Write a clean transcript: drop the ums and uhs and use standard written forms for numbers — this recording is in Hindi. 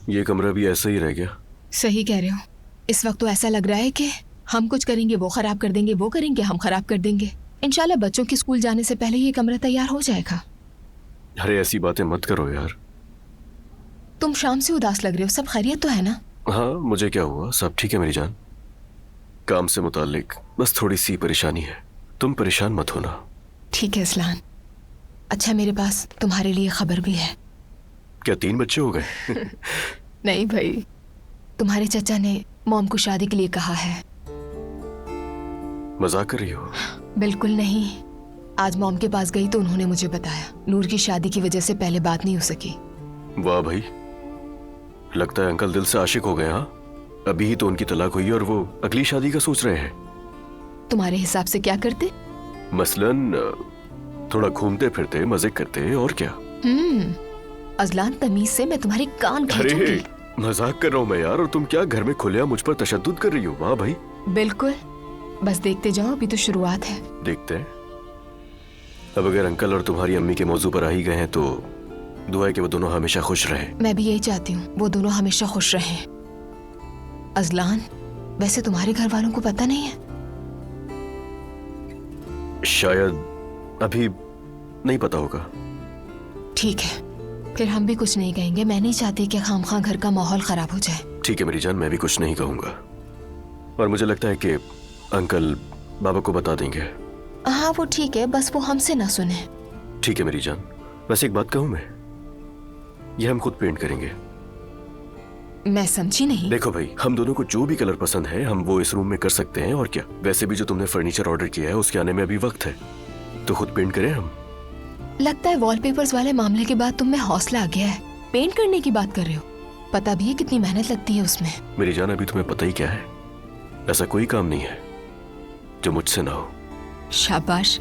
ये कमरा भी ऐसा ही रह गया। सही कह रहे हो। इस वक्त तो ऐसा लग रहा है कि हम कुछ करेंगे वो खराब कर देंगे, वो करेंगे हम खराब कर देंगे। इंशाल्लाह बच्चों के स्कूल जाने से पहले ये कमरा तैयार हो जाएगा। अरे ऐसी बातें मत करो यार। तुम शाम से उदास लग रहे हो, सब खैरियत तो है ना? हाँ, मुझे क्या हुआ, सब ठीक है मेरी जान। काम से मुतालिक बस थोड़ी सी परेशानी है, तुम परेशान मत होना। ठीक है इस्लान। अच्छा, मेरे पास तुम्हारे लिए खबर भी है। क्या 3 बच्चे हो गए? नहीं भाई, तुम्हारे चचा ने मॉम को शादी के लिए कहा है। मजाक कर रही हो? बिल्कुल नहीं। आज मॉम के पास गई तो उन्होंने मुझे बताया नूर की शादी की वजह से पहले बात नहीं हो सकी। वाह भाई, लगता है अंकल दिल से आशिक हो गए। हाँ, अभी ही तो उनकी तलाक हुई और वो अगली शादी का सोच रहे हैं। तुम्हारे हिसाब से क्या करते? मसलन थोड़ा घूमते फिरते मजे करते और क्या। अजलान, तमीज से मैं तुम्हारे कान खींचूंगी। अरे मजाक कर रहा हूँ मैं यार, और तुम क्या घर में खुले मुझ पर तशद्दुद कर रही हो? वाह भाई। बिल्कुल, बस देखते जाओ, अभी तो शुरुआत है। देखते हैं। अब अगर अंकल और तुम्हारी अम्मी के मौजू पर आ ही गए हैं तो दुआ है कि वो दोनों हमेशा खुश रहे। मैं भी यही चाहती हूँ, वो दोनों हमेशा खुश रहें। अजलान, वैसे तुम्हारे घर वालों को पता नहीं है? शायद अभी नहीं पता होगा। ठीक है, फिर हम भी कुछ नहीं कहेंगे। मैं नहीं चाहती कि खामखा घर का माहौल खराब हो जाए। ठीक है मेरी जान, मैं भी कुछ नहीं कहूंगा। और मुझे लगता है कि अंकल बाबा को बता देंगे। हाँ वो ठीक है, बस वो हमसे ना सुने। ठीक है मेरी जान। वैसे एक बात कहूं मैं, ये हम खुद पेंट करेंगे। मैं समझी नहीं। देखो भाई, हम दोनों को जो भी कलर पसंद है हम वो इस रूम में कर सकते हैं, और क्या। वैसे भी जो तुमने फर्नीचर ऑर्डर किया है उसके आने में अभी वक्त है, तो खुद पेंट करें हम। लगता है वॉलपेपर्स वाले मामले के बाद तुम में हौसला आ गया है। पेंट करने की बात कर रहे हो? पता भी है कितनी मेहनत लगती है उसमें। मेरी जान, अभी तुम्हें पता ही क्या है, ऐसा कोई काम नहीं है जो मुझसे ना हो। शाबाश।